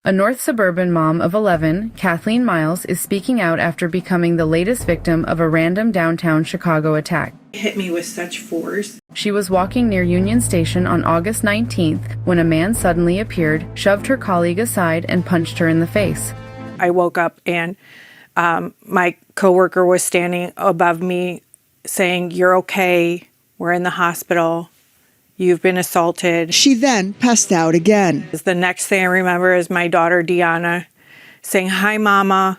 A North suburban mom of 11, Kathleen Miles, is speaking out after becoming the latest victim of a random downtown Chicago attack. It hit me with such force. She was walking near Union Station on August 19th when a man suddenly appeared, shoved her colleague aside, and punched her in the face. I woke up and my coworker was standing above me saying, "You're okay. We're in the hospital. You've been assaulted." She then passed out again. The next thing I remember is my daughter, Deanna, saying, "Hi, Mama.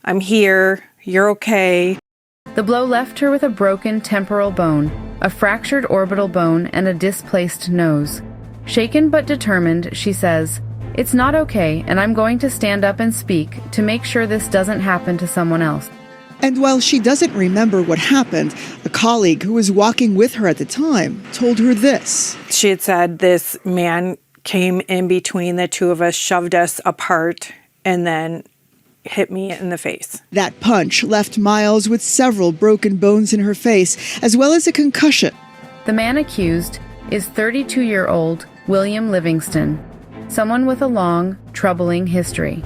I'm here. You're okay." The blow left her with a broken temporal bone, a fractured orbital bone, and a displaced nose. Shaken but determined, she says, "It's not okay, and I'm going to stand up and speak to make sure this doesn't happen to someone else." And while she doesn't remember what happened, a colleague who was walking with her at the time told her this. She had said this man came in between the two of us, shoved us apart, and then hit me in the face. That punch left Miles with several broken bones in her face, as well as a concussion. The man accused is 32-year-old William Livingston, someone with a long, troubling history.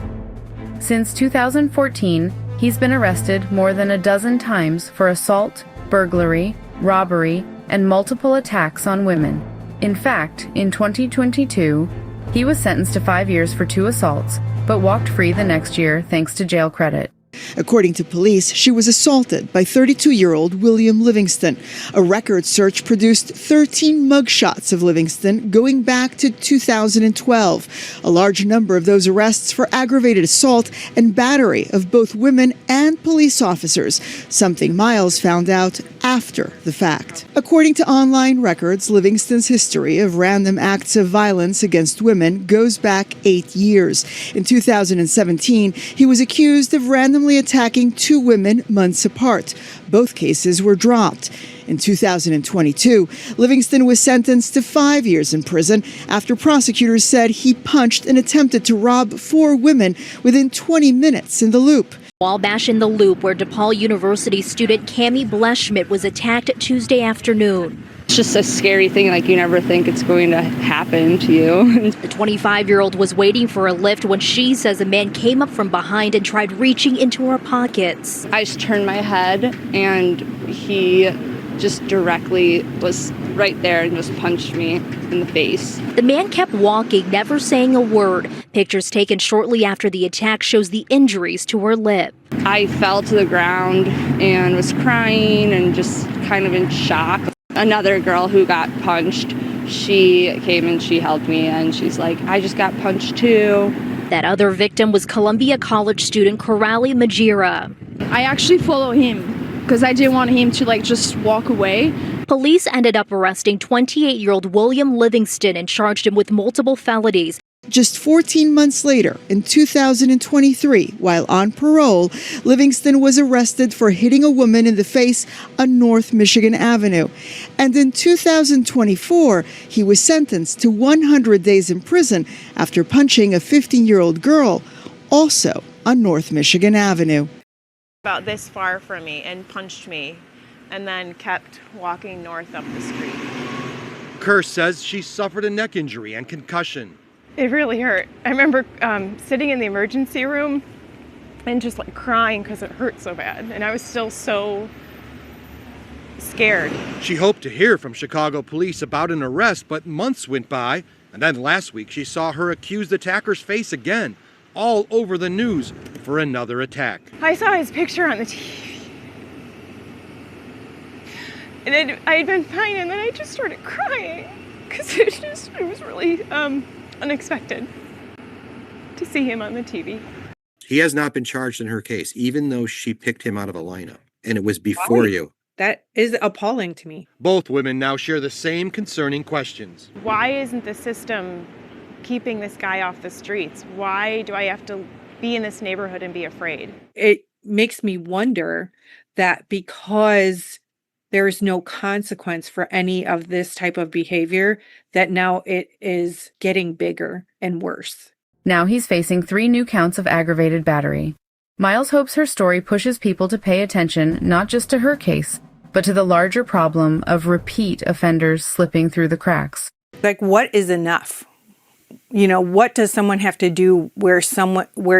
Since 2014, he's been arrested more than a dozen times for assault, burglary, robbery, and multiple attacks on women. In fact, in 2022, he was sentenced to 5 years for 2 assaults, but walked free the next year thanks to jail credit. According to police, she was assaulted by 32-year-old William Livingston. A record search produced 13 mugshots of Livingston going back to 2012. A large number of those arrests for aggravated assault and battery of both women and police officers, something Miles found out after the fact. According to online records, Livingston's history of random acts of violence against women goes back 8 years. In 2017, he was accused of randomly attacking 2 women months apart. Both cases were dropped. In 2022, Livingston was sentenced to 5 years in prison after prosecutors said he punched and attempted to rob 4 women within 20 minutes in the Loop. Wabash in the Loop, where DePaul University student Cammie Bleschmidt was attacked Tuesday afternoon. It's just a scary thing, like you never think it's going to happen to you. The 25-year-old was waiting for a lift when she says a man came up from behind and tried reaching into her pockets. I just turned my head and he just directly was right there and just punched me in the face. The man kept walking, never saying a word. Pictures taken shortly after the attack shows the injuries to her lip. I fell to the ground and was crying and just kind of in shock. Another girl who got punched, she came and she helped me and she's like, "I just got punched too." That other victim was Columbia College student Coralie Majira. I actually followed him because I didn't want him to just walk away. Police ended up arresting 28-year-old William Livingston and charged him with multiple felonies. Just 14 months later, in 2023, while on parole, Livingston was arrested for hitting a woman in the face on North Michigan Avenue. And in 2024, he was sentenced to 100 days in prison after punching a 15-year-old girl, also on North Michigan Avenue. About this far from me and punched me and then kept walking north up the street. Kerr says she suffered a neck injury and concussion. It really hurt. I remember sitting in the emergency room and just crying because it hurt so bad. And I was still so scared. She hoped to hear from Chicago police about an arrest, but months went by. And then last week she saw her accused attacker's face again, all over the news for another attack. I saw his picture on the TV. And I had been fine, and then I just started crying because it was really unexpected to see him on the TV. He has not been charged in her case, even though she picked him out of a lineup, and it was before you. That is appalling to me. Both women now share the same concerning questions. Why isn't the system keeping this guy off the streets? Why do I have to be in this neighborhood and be afraid? It makes me wonder that because there is no consequence for any of this type of behavior, that now it is getting bigger and worse. Now he's facing 3 new counts of aggravated battery. Miles hopes her story pushes people to pay attention not just to her case, but to the larger problem of repeat offenders slipping through the cracks. What is enough? You know, what does someone have to do where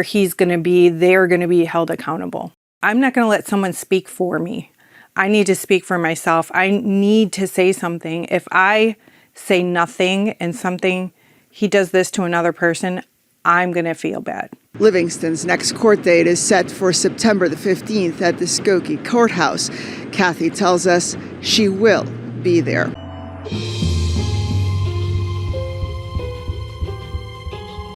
he's going to be, they're going to be held accountable? I'm not going to let someone speak for me. I need to speak for myself. I need to say something. If I say nothing and he does this to another person, I'm going to feel bad. Livingston's next court date is set for September the 15th at the Skokie Courthouse. Kathy tells us she will be there.